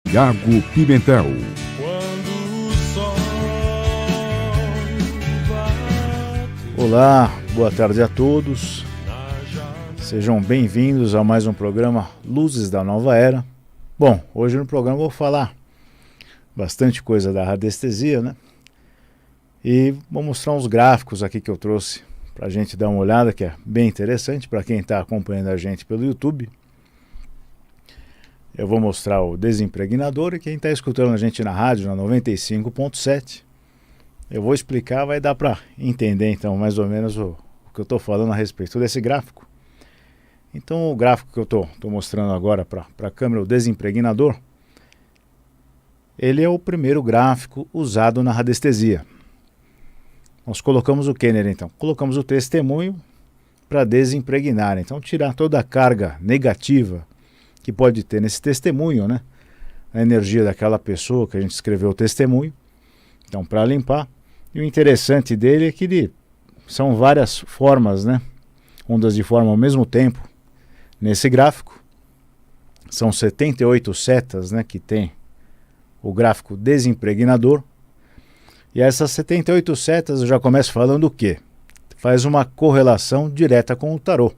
Tiago Pimentel. Olá, boa tarde a todos. Sejam bem-vindos a mais um programa Luzes da Nova Era. Bom, hoje no programa eu vou falar bastante coisa da radiestesia, né? E vou mostrar uns gráficos aqui que eu trouxe para a gente dar uma olhada, que é bem interessante para quem está acompanhando a gente pelo YouTube. Eu vou mostrar o desimpregnador e quem está escutando a gente na rádio, na 95.7, eu vou explicar, vai dar para entender então mais ou menos o que eu estou falando a respeito desse gráfico. Então o gráfico que eu estou mostrando agora para a câmera, o desimpregnador, ele é o primeiro gráfico usado na radiestesia. Nós colocamos o que nele então? Colocamos o testemunho para desimpregnar, então tirar toda a carga negativa que pode ter nesse testemunho, né? A energia daquela pessoa que a gente escreveu o testemunho, então para limpar. E o interessante dele é que são várias formas, né? Ondas de forma ao mesmo tempo nesse gráfico. São 78 setas, né, que tem o gráfico desimpregnador. E essas 78 setas eu já começo falando o quê? Faz uma correlação direta com o tarô.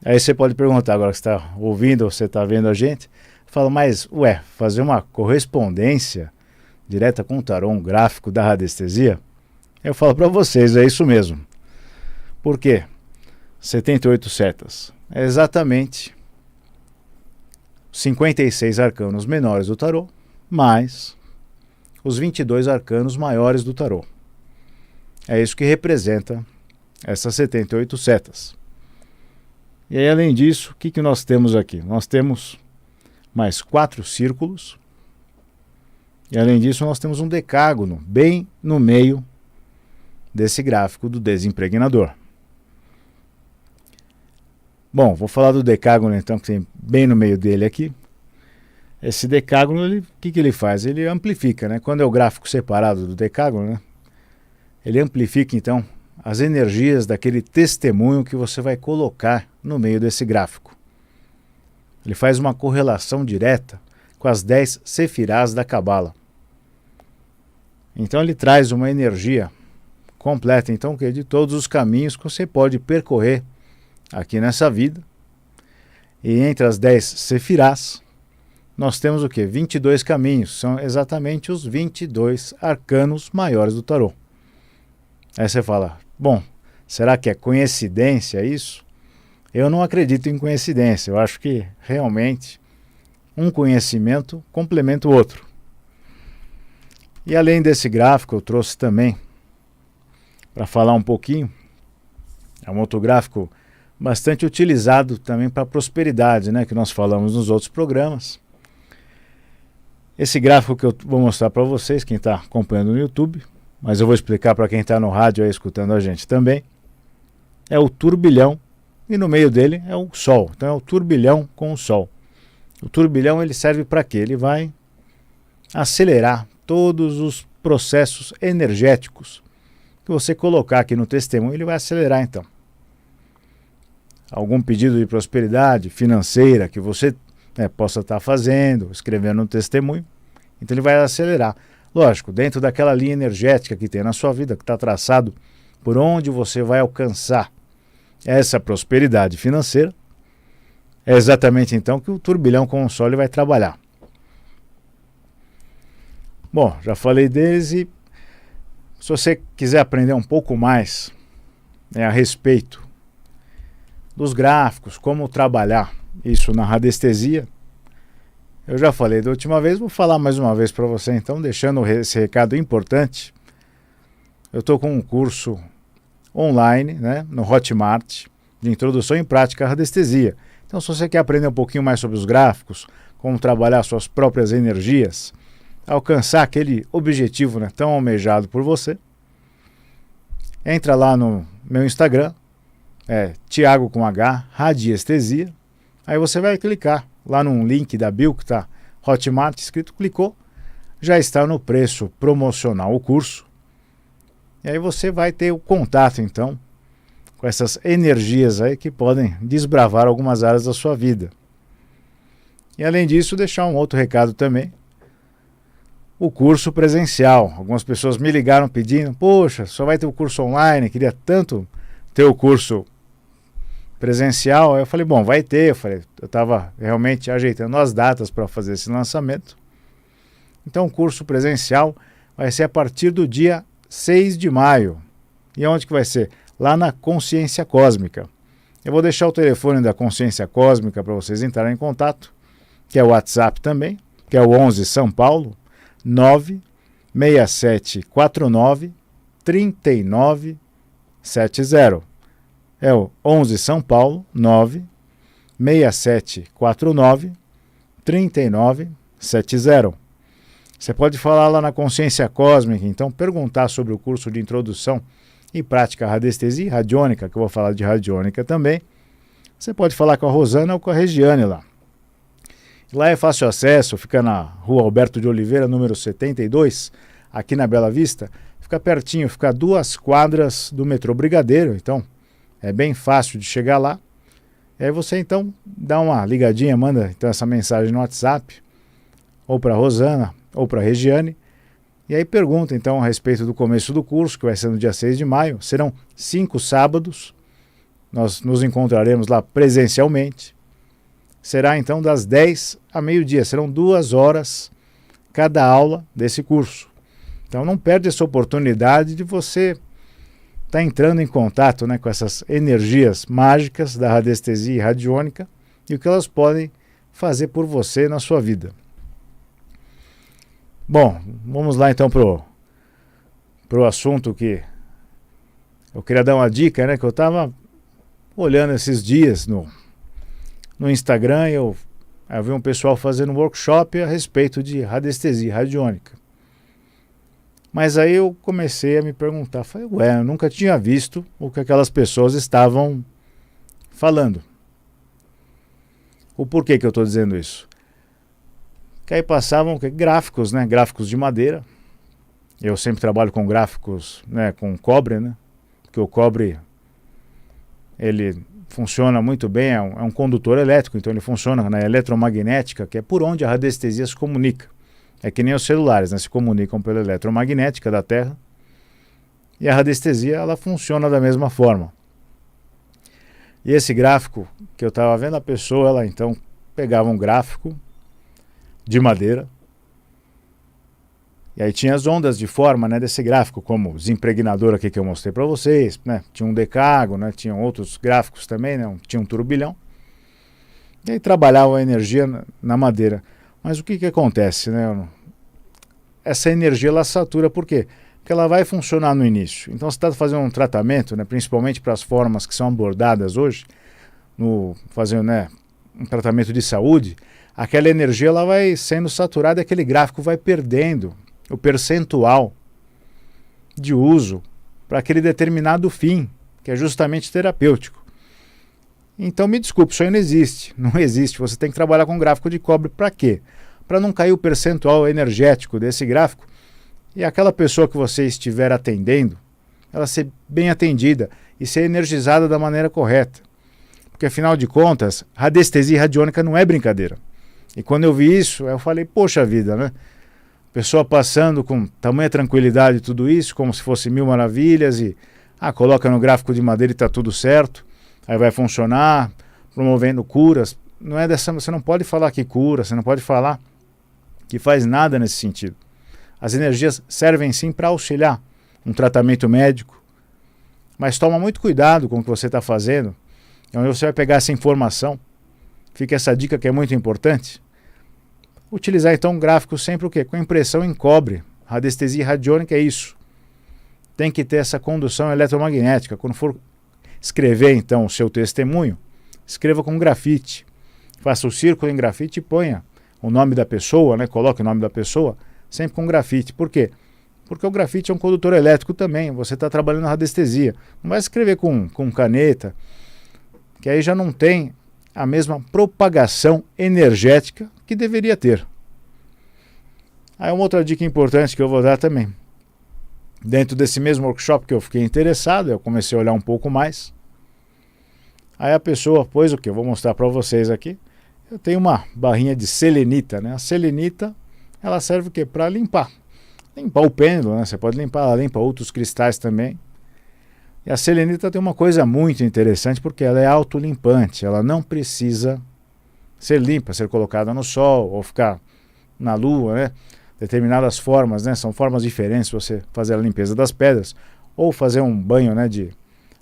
Aí você pode perguntar, agora que você está ouvindo ou você está vendo a gente, fala, mas fazer uma correspondência direta com o tarô, um gráfico da radiestesia? Eu falo para vocês, é isso mesmo. Por quê? 78 setas. É exatamente 56 arcanos menores do tarô, mais os 22 arcanos maiores do tarô. É isso que representa essas 78 setas. E aí, além disso, o que nós temos aqui? Nós temos mais 4 círculos. E além disso, nós temos um decágono bem no meio desse gráfico do desimpregnador. Bom, vou falar do decágono então, que tem bem no meio dele aqui. Esse decágono, o que ele faz? Ele amplifica, né? Quando é o gráfico separado do decágono, né? Ele amplifica então as energias daquele testemunho que você vai colocar no meio desse gráfico. Ele faz uma correlação direta com as 10 sefirás da Cabala. Então ele traz uma energia completa, então, que é de todos os caminhos que você pode percorrer aqui nessa vida. E entre as 10 sefirás, nós temos o quê? 22 caminhos, são exatamente os 22 arcanos maiores do tarô. Aí você fala, bom, será que é coincidência isso? Eu não acredito em coincidência, eu acho que realmente um conhecimento complementa o outro. E além desse gráfico, eu trouxe também, para falar um pouquinho, é um outro gráfico bastante utilizado também para prosperidade, né, que nós falamos nos outros programas. Esse gráfico que eu vou mostrar para vocês, quem está acompanhando no YouTube, mas eu vou explicar para quem está no rádio aí escutando a gente também, é o turbilhão e no meio dele é o Sol. Então é o turbilhão com o Sol. O turbilhão ele serve para quê? Ele vai acelerar todos os processos energéticos que você colocar aqui no testemunho, ele vai acelerar então. Algum pedido de prosperidade financeira que você possa estar fazendo, escrevendo no testemunho, então ele vai acelerar. Lógico, dentro daquela linha energética que tem na sua vida, que está traçado por onde você vai alcançar essa prosperidade financeira, é exatamente então que o turbilhão com o Sol ele vai trabalhar. Bom, já falei deles e se você quiser aprender um pouco mais a respeito dos gráficos, como trabalhar isso na radiestesia, eu já falei da última vez, vou falar mais uma vez para você então, deixando esse recado importante. Eu estou com um curso online, né, no Hotmart, de introdução em prática à radiestesia. Então, se você quer aprender um pouquinho mais sobre os gráficos, como trabalhar suas próprias energias, alcançar aquele objetivo, né, tão almejado por você, entra lá no meu Instagram, Tiago com H, Radiestesia. Aí você vai clicar lá num link da bio que está Hotmart escrito, clicou, já está no preço promocional o curso. E aí você vai ter o contato então com essas energias aí que podem desbravar algumas áreas da sua vida. E além disso, deixar um outro recado também. O curso presencial. Algumas pessoas me ligaram pedindo, poxa, só vai ter o curso online, queria tanto ter o curso presencial. Aí eu falei, bom, vai ter. Eu estava realmente ajeitando as datas para fazer esse lançamento. Então o curso presencial vai ser a partir do dia 6 de maio. E onde que vai ser? Lá na Consciência Cósmica. Eu vou deixar o telefone da Consciência Cósmica para vocês entrarem em contato, que é o WhatsApp também, que é o 11 São Paulo, 96749 3970. É o 11 São Paulo, 96749 3970. Você pode falar lá na Consciência Cósmica, então perguntar sobre o curso de introdução e prática radiestesia radiônica, que eu vou falar de radiônica também. Você pode falar com a Rosana ou com a Regiane lá. Lá é fácil acesso, fica na Rua Alberto de Oliveira, número 72, aqui na Bela Vista. Fica pertinho, fica a 2 quadras do metrô Brigadeiro, então é bem fácil de chegar lá. E aí você então dá uma ligadinha, manda então essa mensagem no WhatsApp, ou para a Rosana, ou para a Regiane, e aí pergunta então a respeito do começo do curso, que vai ser no dia 6 de maio. Serão 5 sábados, nós nos encontraremos lá presencialmente. Será então das 10 a meio-dia, serão 2 horas cada aula desse curso. Então não perde essa oportunidade de você estar entrando em contato, né, com essas energias mágicas da radiestesia e radiônica e o que elas podem fazer por você na sua vida. Bom, vamos lá então pro assunto que eu queria dar uma dica, né, que eu estava olhando esses dias no Instagram, eu vi um pessoal fazendo um workshop a respeito de radiestesia radiônica. Mas aí eu comecei a me perguntar, falei, eu nunca tinha visto o que aquelas pessoas estavam falando. O porquê que eu estou dizendo isso? Que aí passavam gráficos, né? Gráficos de madeira. Eu sempre trabalho com gráficos, né, com cobre, né? Porque o cobre, ele funciona muito bem, é um condutor elétrico, então ele funciona na eletromagnética, que é por onde a radiestesia se comunica. É que nem os celulares, né, se comunicam pela eletromagnética da Terra. E a radiestesia, ela funciona da mesma forma. E esse gráfico que eu estava vendo, a pessoa, ela então pegava um gráfico de madeira, e aí tinha as ondas de forma, né, desse gráfico, como o desimpregnador aqui que eu mostrei para vocês, né, tinha um decágono, né, tinham outros gráficos também, né, tinha um turbilhão, e aí trabalhava a energia na madeira. Mas o que acontece, né? Essa energia ela satura, por quê? Porque ela vai funcionar no início. Então você está fazendo um tratamento, né, principalmente para as formas que são abordadas hoje, fazendo, né, um tratamento de saúde, aquela energia ela vai sendo saturada e aquele gráfico vai perdendo o percentual de uso para aquele determinado fim, que é justamente terapêutico. Então me desculpe, isso aí não existe. Não existe. Você tem que trabalhar com gráfico de cobre para quê? Para não cair o percentual energético desse gráfico e aquela pessoa que você estiver atendendo, ela ser bem atendida e ser energizada da maneira correta. Porque afinal de contas, radiestesia radiônica não é brincadeira. E quando eu vi isso, eu falei, poxa vida, né? Pessoa passando com tamanha tranquilidade tudo isso, como se fosse mil maravilhas e coloca no gráfico de madeira e está tudo certo, aí vai funcionar, promovendo curas. Não é dessa, você não pode falar que cura, você não pode falar que faz nada nesse sentido. As energias servem sim para auxiliar um tratamento médico, mas toma muito cuidado com o que você está fazendo, onde você vai pegar essa informação. Fica essa dica que é muito importante. Utilizar então um gráfico sempre o quê? Com impressão em cobre. Radiestesia radiônica é isso. Tem que ter essa condução eletromagnética. Quando for escrever então o seu testemunho, escreva com grafite. Faça o círculo em grafite e ponha o nome da pessoa, né? Coloque o nome da pessoa sempre com grafite. Por quê? Porque o grafite é um condutor elétrico também. Você está trabalhando na radiestesia. Não vai escrever com caneta, que aí já não tem a mesma propagação energética que deveria ter. Aí uma outra dica importante que eu vou dar também. Dentro desse mesmo workshop que eu fiquei interessado, eu comecei a olhar um pouco mais. Aí a pessoa pôs o que? Eu vou mostrar para vocês aqui. eu tenho uma barrinha de selenita, né? A selenita, ela serve o quê? Para limpar. Limpar o pêndulo, né? Você pode limpar, ela limpa outros cristais também. E a selenita tem uma coisa muito interessante porque ela é autolimpante, ela não precisa ser limpa, ser colocada no sol ou ficar na lua, né? Determinadas formas, né? São formas diferentes para você fazer a limpeza das pedras ou fazer um banho, né, de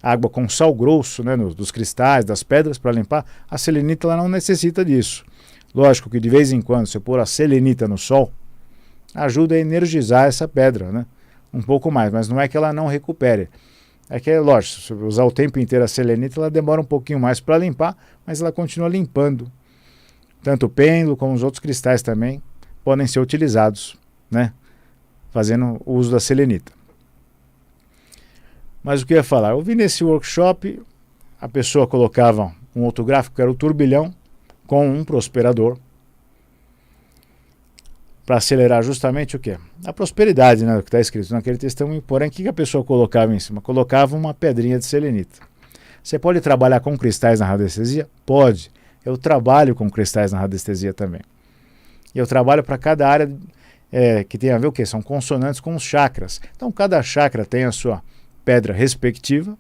água com sal grosso, né, dos cristais, das pedras para limpar. A selenita ela não necessita disso. Lógico que de vez em quando você pôr a selenita no sol ajuda a energizar essa pedra, né? Um pouco mais, mas não é que ela não recupere. É que, lógico, se usar o tempo inteiro a selenita, ela demora um pouquinho mais para limpar, mas ela continua limpando. Tanto o pêndulo como os outros cristais também podem ser utilizados, né? Fazendo o uso da selenita. Mas o que eu ia falar? Eu vi nesse workshop, a pessoa colocava um outro gráfico, que era o turbilhão, com um prosperador, para acelerar justamente o quê? A prosperidade, né, do que está escrito naquele testemunho. Porém, o que a pessoa colocava em cima? Colocava uma pedrinha de selenita. Você pode trabalhar com cristais na radiestesia? Pode. Eu trabalho com cristais na radiestesia também. E eu trabalho para cada área que tem a ver o quê? São consonantes com os chakras. Então, cada chakra tem a sua pedra respectiva,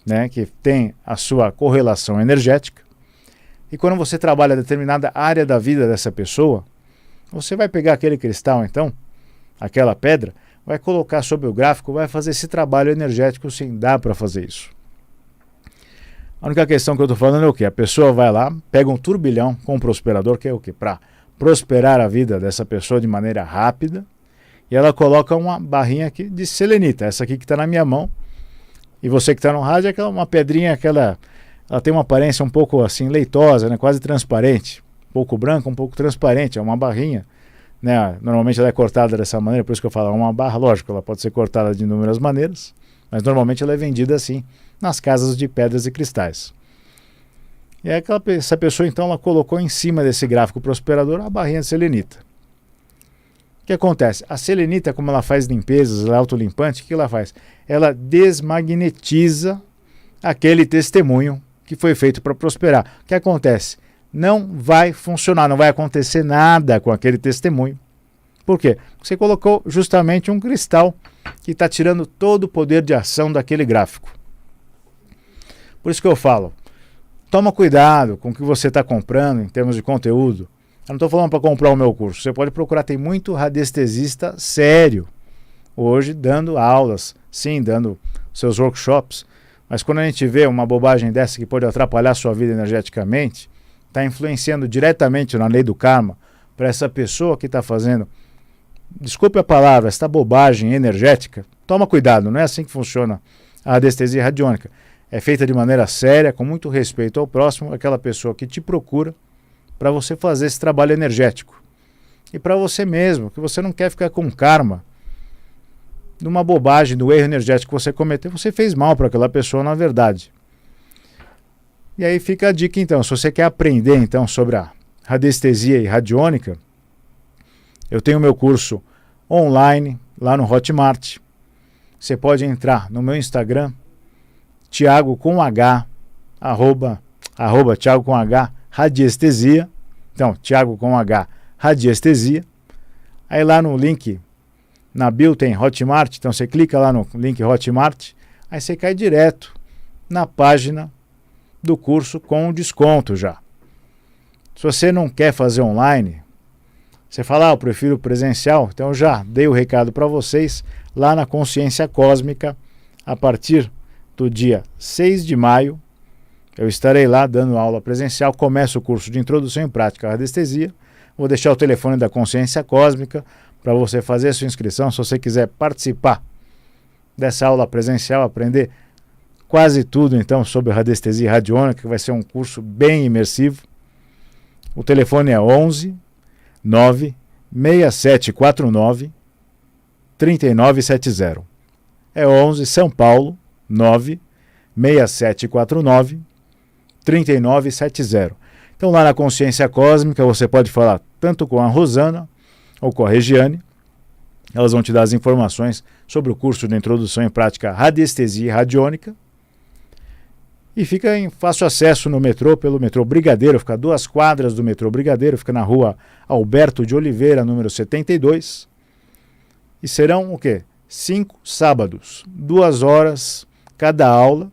né, que tem a sua correlação energética. E quando você trabalha determinada área da vida dessa pessoa, você vai pegar aquele cristal, então, aquela pedra, vai colocar sobre o gráfico, vai fazer esse trabalho energético, sim, dá para fazer isso. A única questão que eu estou falando é o quê? A pessoa vai lá, pega um turbilhão com um prosperador, que é o quê? Para prosperar a vida dessa pessoa de maneira rápida, e ela coloca uma barrinha aqui de selenita, essa aqui que está na minha mão, e você que está no rádio, é uma pedrinha, ela tem uma aparência um pouco assim leitosa, né? Quase transparente, um pouco branca, um pouco transparente, é uma barrinha, né? Normalmente ela é cortada dessa maneira, por isso que eu falo, é uma barra, lógico, ela pode ser cortada de inúmeras maneiras, mas normalmente ela é vendida assim, nas casas de pedras e cristais. E aí essa pessoa então ela colocou em cima desse gráfico prosperador a barrinha de selenita. O que acontece? A selenita, como ela faz limpezas, ela é autolimpante, o que ela faz? Ela desmagnetiza aquele testemunho que foi feito para prosperar. O que acontece? Não vai funcionar, não vai acontecer nada com aquele testemunho. Por quê? Você colocou justamente um cristal que está tirando todo o poder de ação daquele gráfico. Por isso que eu falo, toma cuidado com o que você está comprando em termos de conteúdo. Eu não estou falando para comprar o meu curso. Você pode procurar, tem muito radiestesista sério hoje dando aulas, sim, dando seus workshops. Mas quando a gente vê uma bobagem dessa que pode atrapalhar a sua vida energeticamente, está influenciando diretamente na lei do karma para essa pessoa que está fazendo, desculpe a palavra, esta bobagem energética, toma cuidado, não é assim que funciona a radiestesia radiônica. É feita de maneira séria, com muito respeito ao próximo, aquela pessoa que te procura para você fazer esse trabalho energético. E para você mesmo, que você não quer ficar com karma de uma bobagem, do erro energético que você cometeu, você fez mal para aquela pessoa na verdade. E aí fica a dica então, se você quer aprender então sobre a radiestesia e radiônica, eu tenho meu curso online lá no Hotmart. Você pode entrar no meu Instagram, Thiago com H, arroba Thiago com H, radiestesia. Então, Thiago com H, radiestesia. Aí lá no link, na bio tem Hotmart, então você clica lá no link Hotmart, aí você cai direto na página do curso com desconto já. Se você não quer fazer online, você fala, eu prefiro presencial, então eu já dei o recado para vocês lá na Consciência Cósmica, a partir do dia 6 de maio, eu estarei lá dando aula presencial, começa o curso de Introdução em Prática à Radiestesia, vou deixar o telefone da Consciência Cósmica para você fazer a sua inscrição, se você quiser participar dessa aula presencial, aprender quase tudo então sobre radiestesia radiônica, que vai ser um curso bem imersivo. O telefone é 11 9 6749 3970. É 11 São Paulo 9 6749 3970. Então lá na Consciência Cósmica você pode falar tanto com a Rosana ou com a Regiane. Elas vão te dar as informações sobre o curso de Introdução em Prática Radiestesia Radiônica. e fica em fácil acesso no metrô, pelo metrô Brigadeiro, fica a 2 quadras do metrô Brigadeiro, fica na rua Alberto de Oliveira, número 72. E serão o quê? 5 sábados, 2 horas cada aula,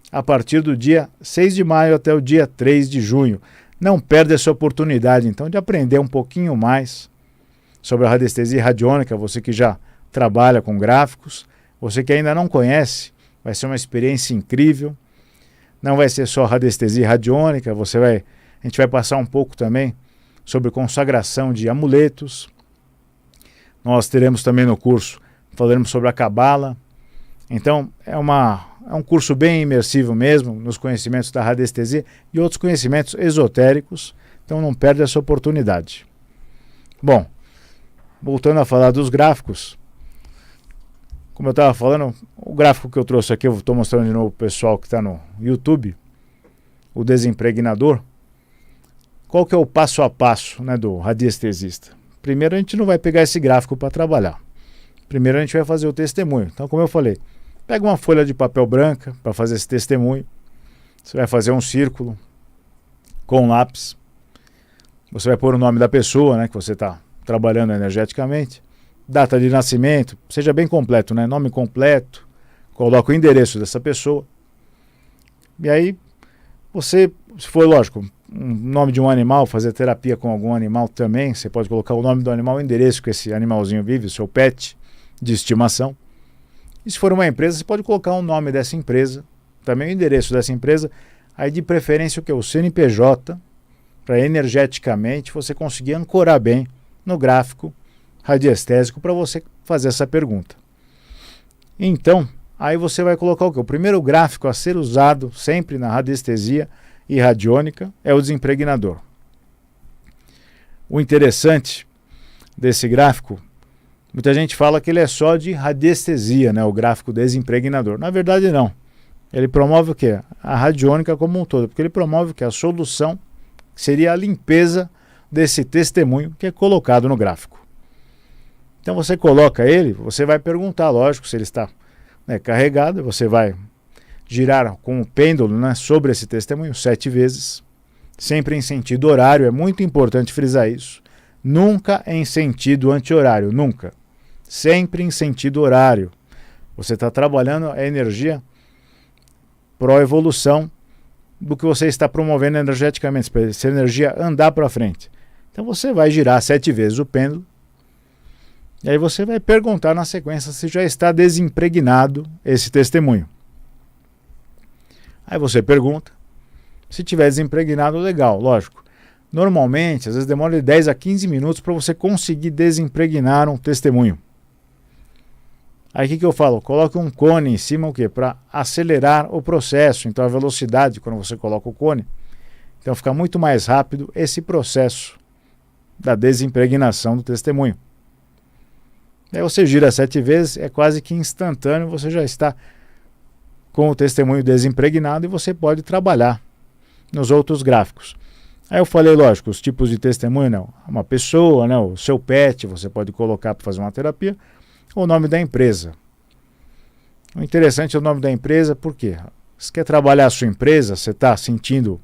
a partir do dia 6 de maio até o dia 3 de junho. Não perde essa oportunidade, então, de aprender um pouquinho mais sobre a radiestesia radiônica, você que já trabalha com gráficos, você que ainda não conhece, vai ser uma experiência incrível. Não vai ser só radiestesia radiônica, a gente vai passar um pouco também sobre consagração de amuletos. Nós teremos também no curso, falaremos sobre a Cabala. Então, é um curso bem imersivo mesmo, nos conhecimentos da radiestesia e outros conhecimentos esotéricos. Então, não perde essa oportunidade. Bom, voltando a falar dos gráficos, como eu estava falando, o gráfico que eu trouxe aqui, eu estou mostrando de novo para o pessoal que está no YouTube, o desimpregnador. Qual que é o passo a passo, né, do radiestesista? Primeiro, a gente não vai pegar esse gráfico para trabalhar. Primeiro, a gente vai fazer o testemunho. Então, como eu falei, pega uma folha de papel branca para fazer esse testemunho. Você vai fazer um círculo com um lápis. Você vai pôr o nome da pessoa, né, que você está trabalhando energeticamente. Data de nascimento, seja bem completo, né? Nome completo, coloca o endereço dessa pessoa. E aí, você, se for lógico, um nome de um animal, fazer terapia com algum animal também, você pode colocar o nome do animal, o endereço que esse animalzinho vive, o seu pet de estimação. E se for uma empresa, você pode colocar o nome dessa empresa, também o endereço dessa empresa, aí de preferência o que? O CNPJ, para energeticamente você conseguir ancorar bem no gráfico radiestésico para você fazer essa pergunta. Então, aí você vai colocar o quê? O primeiro gráfico a ser usado sempre na radiestesia e radiônica é o desimpregnador. O interessante desse gráfico, muita gente fala que ele é só de radiestesia, né? O gráfico desimpregnador. Na verdade, não. Ele promove o quê? A radiônica como um todo, porque ele promove o quê? A solução, que seria a limpeza desse testemunho que é colocado no gráfico. Então você coloca ele, você vai perguntar, lógico, se ele está, né, carregado, você vai girar com o pêndulo, né, sobre esse testemunho 7 vezes, sempre em sentido horário, é muito importante frisar isso. Nunca em sentido anti-horário, nunca. Sempre em sentido horário. Você está trabalhando a energia pró-evolução do que você está promovendo energeticamente, para essa energia andar para frente. Então você vai girar 7 vezes o pêndulo, e aí você vai perguntar na sequência se já está desimpregnado esse testemunho. Aí você pergunta, se tiver desimpregnado, legal, lógico. Normalmente, às vezes demora de 10 a 15 minutos para você conseguir desimpregnar um testemunho. Aí o que eu falo? Coloque um cone em cima, o quê? Para acelerar o processo. Então a velocidade, quando você coloca o cone, então fica muito mais rápido esse processo da desimpregnação do testemunho. Aí você gira 7 vezes, é quase que instantâneo, você já está com o testemunho desimpregnado e você pode trabalhar nos outros gráficos. Aí eu falei, lógico, os tipos de testemunho, não. Uma pessoa, né, o seu pet, você pode colocar para fazer uma terapia, ou o nome da empresa. O interessante é o nome da empresa, por quê? Você quer trabalhar a sua empresa, você está sentindo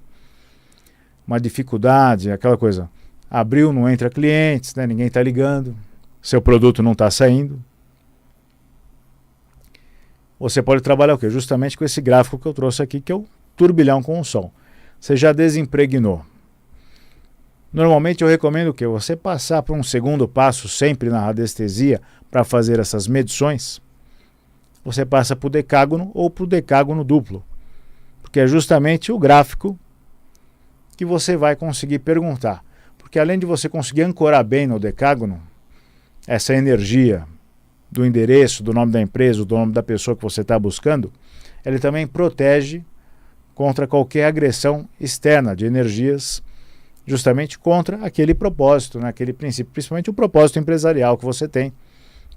uma dificuldade, aquela coisa, abriu, não entra clientes, né, ninguém está ligando, seu produto não está saindo. Você pode trabalhar o quê? Justamente com esse gráfico que eu trouxe aqui, que é o turbilhão com o Sol. Você já desimpregnou. Normalmente eu recomendo que você passar por um segundo passo sempre na radiestesia para fazer essas medições. Você passa para o decágono ou para o decágono duplo, porque é justamente o gráfico que você vai conseguir perguntar. Porque além de você conseguir ancorar bem no decágono, essa energia do endereço, do nome da empresa, do nome da pessoa que você está buscando, ele também protege contra qualquer agressão externa de energias, justamente contra aquele propósito, né, aquele princípio, principalmente o propósito empresarial que você tem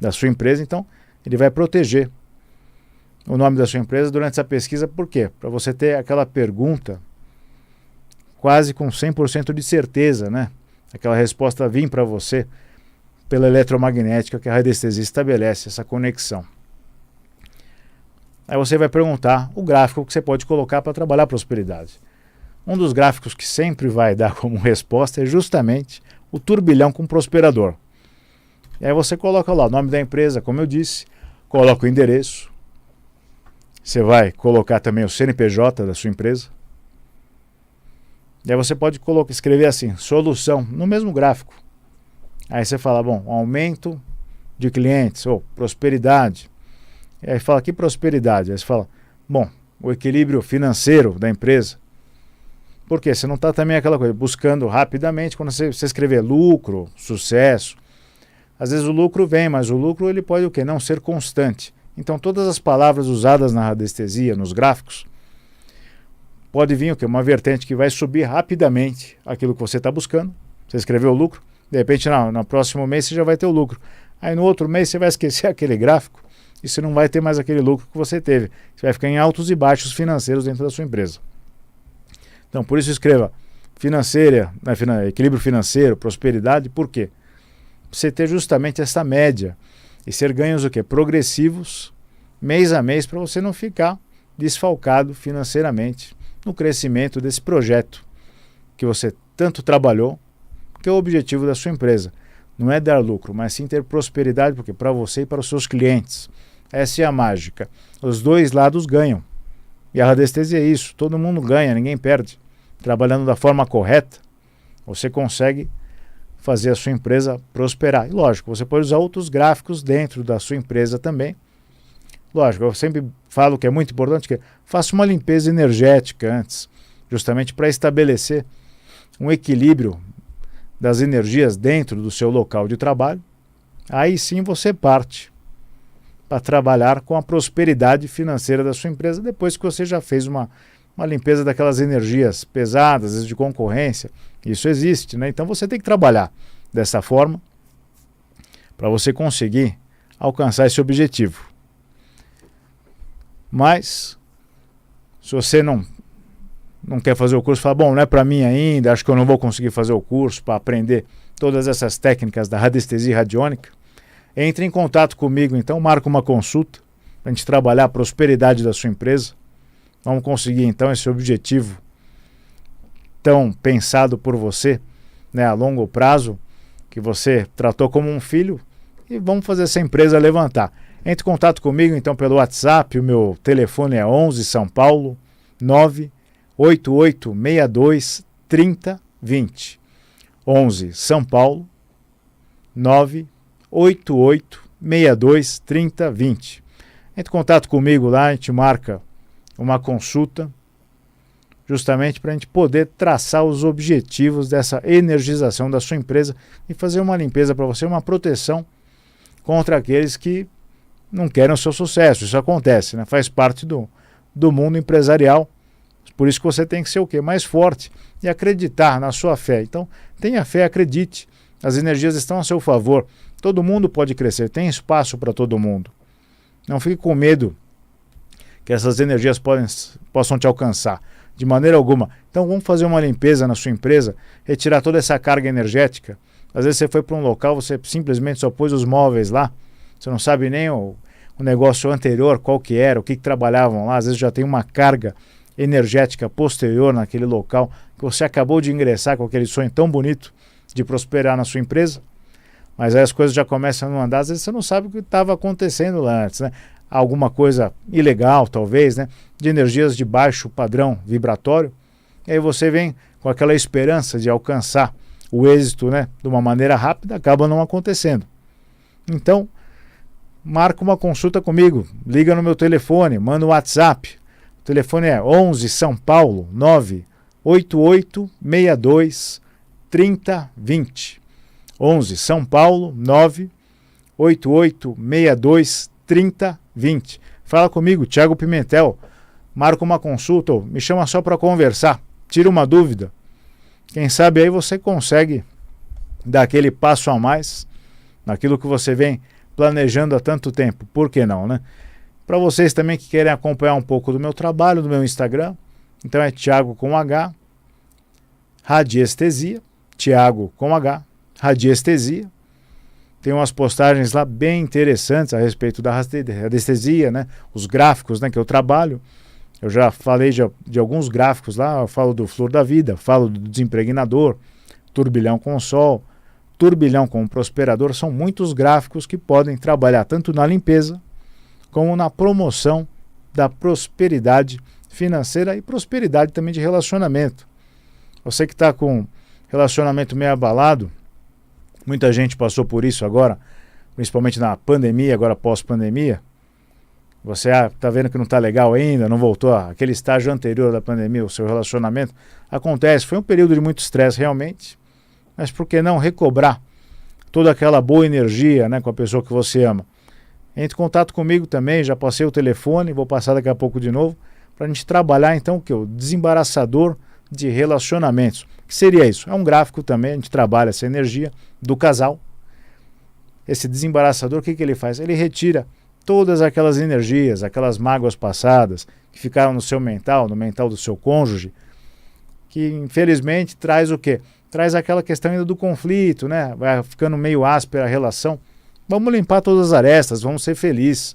da sua empresa. Então, ele vai proteger o nome da sua empresa durante essa pesquisa. Por quê? Para você ter aquela pergunta quase com 100% de certeza, né? Aquela resposta vir para você pela eletromagnética que a radiestesia estabelece essa conexão. Aí você vai perguntar o gráfico que você pode colocar para trabalhar a prosperidade. Um dos gráficos que sempre vai dar como resposta é justamente o turbilhão com prosperador. E aí você coloca lá o nome da empresa, como eu disse, coloca o endereço. Você vai colocar também o CNPJ da sua empresa. E aí você pode escrever assim, solução, no mesmo gráfico. Aí você fala, bom, aumento de clientes, ou prosperidade. E aí fala, que prosperidade? Aí você fala, bom, o equilíbrio financeiro da empresa. Por quê? Você não está também aquela coisa, buscando rapidamente, quando você escrever lucro, sucesso. Às vezes o lucro vem, mas o lucro ele pode o quê? Não ser constante. Então todas as palavras usadas na radiestesia, nos gráficos, pode vir o quê? Uma vertente que vai subir rapidamente aquilo que você está buscando. Você escreveu o lucro, de repente no próximo mês você já vai ter o lucro. Aí no outro mês você vai esquecer aquele gráfico e você não vai ter mais aquele lucro que você teve. Você vai ficar em altos e baixos financeiros dentro da sua empresa. Então por isso escreva financeira, equilíbrio financeiro, prosperidade, por quê? Você ter justamente essa média e ser ganhos o quê? Progressivos, mês a mês, para você não ficar desfalcado financeiramente no crescimento desse projeto que você tanto trabalhou, que é o objetivo da sua empresa. Não é dar lucro, mas sim ter prosperidade, porque para você e para os seus clientes. Essa é a mágica. Os dois lados ganham. E a radiestesia é isso, todo mundo ganha, ninguém perde. Trabalhando da forma correta, você consegue fazer a sua empresa prosperar. E lógico, você pode usar outros gráficos dentro da sua empresa também. Lógico, eu sempre falo que é muito importante que faça uma limpeza energética antes, justamente para estabelecer um equilíbrio das energias dentro do seu local de trabalho. Aí sim você parte para trabalhar com a prosperidade financeira da sua empresa, depois que você já fez uma limpeza daquelas energias pesadas, às vezes de concorrência. Isso existe, né? Então você tem que trabalhar dessa forma para você conseguir alcançar esse objetivo. Mas, se você não quer fazer o curso, fala, bom, não é para mim ainda, acho que eu não vou conseguir fazer o curso para aprender todas essas técnicas da radiestesia radiônica, entre em contato comigo, então, marca uma consulta para a gente trabalhar a prosperidade da sua empresa. Vamos conseguir, então, esse objetivo tão pensado por você, né, a longo prazo, que você tratou como um filho, e vamos fazer essa empresa levantar. Entre em contato comigo, então, pelo WhatsApp. O meu telefone é 11 São Paulo 98862 3020. 11 São Paulo 98862 3020. Entre em contato comigo lá, a gente marca uma consulta, justamente para a gente poder traçar os objetivos dessa energização da sua empresa e fazer uma limpeza para você, uma proteção contra aqueles que não querem o seu sucesso. Isso acontece, né? Faz parte do mundo empresarial. Por isso que você tem que ser o quê? Mais forte e acreditar na sua fé. Então, tenha fé, acredite. As energias estão a seu favor. Todo mundo pode crescer, tem espaço para todo mundo. Não fique com medo que essas energias possam te alcançar, de maneira alguma. Então vamos fazer uma limpeza na sua empresa, retirar toda essa carga energética. Às vezes você foi para um local, você simplesmente só pôs os móveis lá, você não sabe nem o negócio anterior, qual que era, o que trabalhavam lá. Às vezes já tem uma carga energética posterior naquele local, que você acabou de ingressar com aquele sonho tão bonito de prosperar na sua empresa, mas aí as coisas já começam a não andar. Às vezes você não sabe o que estava acontecendo lá antes, né? Alguma coisa ilegal, talvez, né? De energias de baixo padrão vibratório. E aí você vem com aquela esperança de alcançar o êxito, né? De uma maneira rápida, acaba não acontecendo. Então, marca uma consulta comigo, liga no meu telefone, manda um WhatsApp. O telefone é 11 São Paulo 98862 3020. 11 São Paulo 98862 3020. Fala comigo, Thiago Pimentel. Marca uma consulta ou me chama só para conversar. Tira uma dúvida. Quem sabe aí você consegue dar aquele passo a mais naquilo que você vem planejando há tanto tempo. Por que não, né? Para vocês também que querem acompanhar um pouco do meu trabalho, do meu Instagram, então é Thiago com H, Radiestesia, Thiago com H, Radiestesia. tem umas postagens lá bem interessantes a respeito da radiestesia, né? Os gráficos, né, que eu trabalho. Eu já falei de alguns gráficos lá, eu falo do Flor da Vida, falo do Desimpregnador, Turbilhão com o Sol, Turbilhão com o Prosperador. São muitos gráficos que podem trabalhar tanto na limpeza como na promoção da prosperidade financeira e prosperidade também de relacionamento. Você que está com relacionamento meio abalado, muita gente passou por isso agora, principalmente na pandemia, agora pós-pandemia. Você está vendo que não está legal ainda, não voltou àquele estágio anterior da pandemia, o seu relacionamento. Acontece, foi um período de muito estresse realmente, mas por que não recobrar toda aquela boa energia, né, com a pessoa que você ama? Entre em contato comigo também, já passei o telefone, vou passar daqui a pouco de novo, para a gente trabalhar então o que? O desembaraçador de relacionamentos. O que seria isso? É um gráfico também, a gente trabalha essa energia do casal. Esse desembaraçador, o que ele faz? Ele retira todas aquelas energias, aquelas mágoas passadas que ficaram no seu mental, no mental do seu cônjuge, que infelizmente traz o quê? Traz aquela questão ainda do conflito, né? Vai ficando meio áspera a relação. Vamos limpar todas as arestas, vamos ser felizes,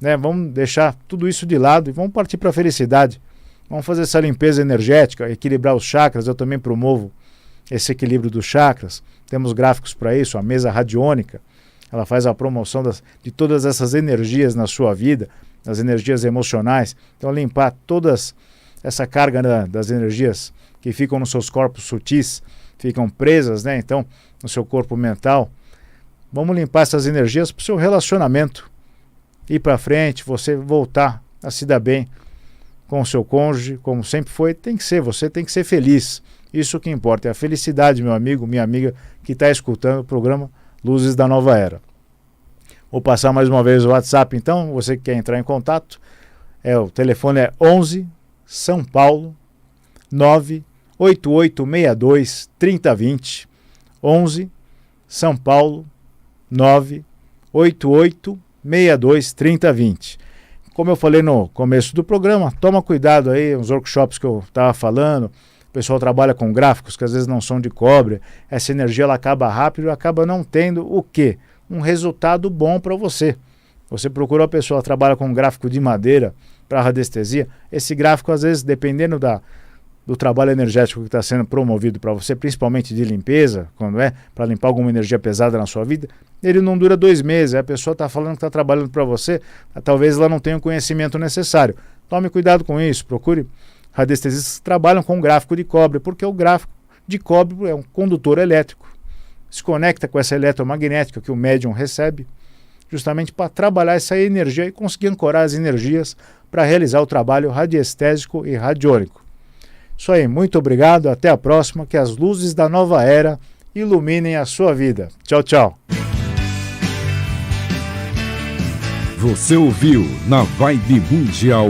né? Vamos deixar tudo isso de lado e vamos partir para a felicidade. Vamos fazer essa limpeza energética, equilibrar os chakras. Eu também promovo esse equilíbrio dos chakras. Temos gráficos para isso, a mesa radiônica. Ela faz a promoção de todas essas energias na sua vida, as energias emocionais. Então, limpar todas essa carga, né, das energias que ficam nos seus corpos sutis, ficam presas, né, então, no seu corpo mental. Vamos limpar essas energias para o seu relacionamento. Ir para frente, você voltar a se dar bem com o seu cônjuge, como sempre foi. Tem que ser, você tem que ser feliz. Isso que importa, é a felicidade, meu amigo, minha amiga, que está escutando o programa Luzes da Nova Era. Vou passar mais uma vez o WhatsApp, então, você que quer entrar em contato, o telefone é 11 São Paulo 98862 3020, 11 São Paulo 98862 3020. Como eu falei no começo do programa, toma cuidado aí, uns workshops que eu estava falando, o pessoal trabalha com gráficos que às vezes não são de cobre, essa energia ela acaba rápido e acaba não tendo o quê? Um resultado bom para você. Você procurou a pessoa que trabalha com um gráfico de madeira para radiestesia, esse gráfico às vezes, dependendo do trabalho energético que está sendo promovido para você, principalmente de limpeza, quando é para limpar alguma energia pesada na sua vida, ele não dura 2 meses, a pessoa está falando que está trabalhando para você, talvez ela não tenha o conhecimento necessário. Tome cuidado com isso, procure radiestesistas que trabalham com gráfico de cobre, porque o gráfico de cobre é um condutor elétrico, se conecta com essa eletromagnética que o médium recebe, justamente para trabalhar essa energia e conseguir ancorar as energias para realizar o trabalho radiestésico e radiônico. Isso aí, muito obrigado, até a próxima, que as luzes da nova era iluminem a sua vida. Tchau, tchau. Você ouviu na Vibe Mundial